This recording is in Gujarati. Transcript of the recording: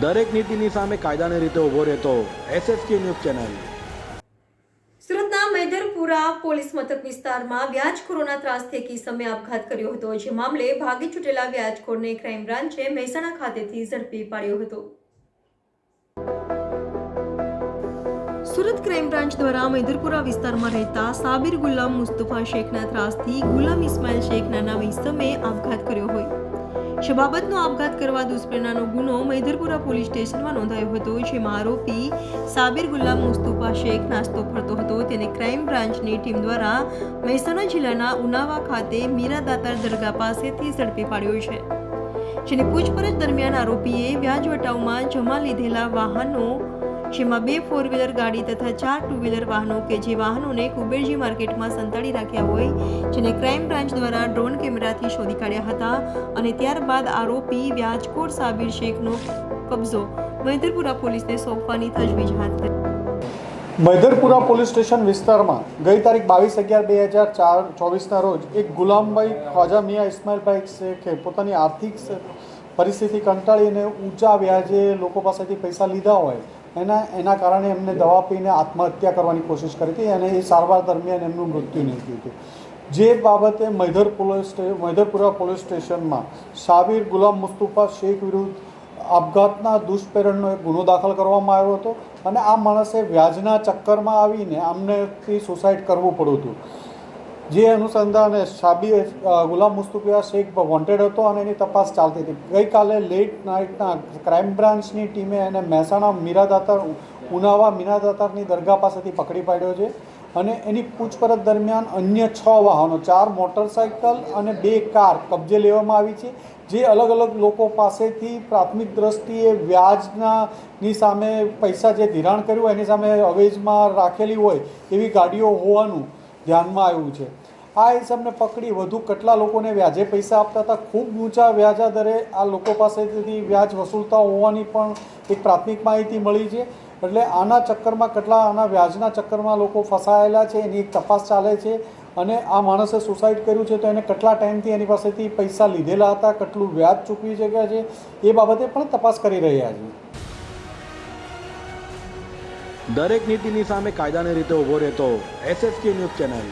દરેક નીતિની સામે કાયદાની રીતે ઊભો રહેતો એસએસકે ન્યૂઝ ચેનલ। સુરતના મેદરપુરા પોલીસ મથક વિસ્તારમાં વ્યાજખોરોના ત્રાસથી એક ઇસમે આપઘાત કર્યો હતો, જે મામલે ભાગી છૂટેલા વ્યાજખોરને ક્રાઇમ બ્રાન્ચે મહેસાણા ખાતેથી ઝડપી પાડ્યો હતો। સુરત ક્રાઇમ બ્રાન્ચ દ્વારા મેદરપુરા વિસ્તારમાં રહેતા સાબિર ગુલામ મુસ્તફા શેખના ત્રાસથી ગુલામ ઇસ્માઇલ શેખ નાના ઇસમે આપઘાત કર્યો હોય છે। બાબતનો આપઘાત કરવા દુષ્પ્રેરણાનો ગુનો મેદરપુરા પોલીસ સ્ટેશનમાં નોંધાયો હતો, જેમાં આરોપી સાબિર ગુલામ મુસ્તફા શેખ નાસ્તો ફરતો હતો। તેને ક્રાઇમ બ્રાન્ચની ટીમ દ્વારા મહેસાણા જિલ્લાના ઉનાવા ખાતે મીરા દાતાર દરગાહ પાસેથી ઝડપી પાડ્યો છે, જેની પૂછપરછ દરમિયાન આરોપીએ વ્યાજ વટાવમાં જમા લીધેલા વાહનો, જેમાં 2 4 વ્હીલર ગાડી તથા 4 2 વ્હીલર વાહનો કે જે વાહનોને કુબેરજી માર્કેટમાં સંતાડી રાખ્યા હોય, જેને ક્રાઇમ બ્રાન્ચ દ્વારા ડ્રોન કેમેરાથી શોધી કાઢ્યા હતા અને ત્યારબાદ આરોપી વ્યાજખોર સાબિર શેખનો કબજો મેદરપુરા પોલીસને સોંપવાની તજવીજ હાથ ધરી। મેદરપુરા પોલીસ સ્ટેશન વિસ્તારમાં ગઈ તારીખ 22/11/2024ના રોજ એક ગુલામભાઈ ખ્વાજા મિયા ઇસ્માઇલભાઈ શેખે પોતાની આર્થિક પરિસ્થિતિ કંટાળીને ઊંચા વ્યાજે લોકો પાસેથી પૈસા લીધા હોય એના કારણે એમને દવા પીને આત્મહત્યા કરવાની કોશિશ કરી હતી અને એ સારવાર દરમિયાન એમનું મૃત્યુ નીપજ્યું હતું। જે બાબતે મેદરપુરા પોલીસ સ્ટેશનમાં સાબિર ગુલામ મુસ્તફા શેખ વિરુદ્ધ આપઘાતના દુષ્પ્રેરણનો એક ગુનો દાખલ કરવામાં આવ્યો હતો અને આ માણસે વ્યાજના ચક્કરમાં આવીને આમનેથી સુસાઇડ કરવું પડ્યું હતું। જે અનુસંધાને સાબિર ગુલામ મુસ્તફા શેખ વોન્ટેડ હતો અને એની તપાસ ચાલતી હતી। ગઈકાલે લેટ નાઇટના ક્રાઇમ બ્રાન્ચની ટીમે એને મહેસાણા મીરા દાતાર ઉનાવા મીરા દાતારની દરગાહ પાસેથી પકડી પાડ્યો છે અને એની પૂછપરછ દરમિયાન અન્ય 6 વાહનો, 4 મોટરસાઇકલ અને 2 કાર કબજે લેવામાં આવી છે, જે અલગ અલગ લોકો પાસેથી પ્રાથમિક દ્રષ્ટિએ વ્યાજની સામે પૈસા જે ધિરાણ કર્યું એની સામે અવેજમાં રાખેલી હોય એવી ગાડીઓ હોવાનું ધ્યાનમાં આવ્યું છે। આ હિસાબને પકડી વધુ કેટલા લોકોને વ્યાજે પૈસા આપતા હતા, ખૂબ ઊંચા વ્યાજા દરે આ લોકો પાસેથી વ્યાજ વસૂલતા હોવાની પણ એક પ્રાથમિક માહિતી મળી છે। એટલે આના ચક્કરમાં આના વ્યાજના ચક્કરમાં લોકો ફસાયેલા છે એની એક તપાસ ચાલે છે અને આ માણસે સુસાઇડ કર્યું છે તો એને કેટલા ટાઈમથી એની પાસેથી પૈસા લીધેલા હતા, કેટલું વ્યાજ ચૂકવી શક્યા છે એ બાબતે પણ તપાસ કરી રહ્યા છે। દરેક નીતિની સામે કાયદાની રીતે ઊભો રહેતો એસએસકે ન્યૂઝ ચેનલ।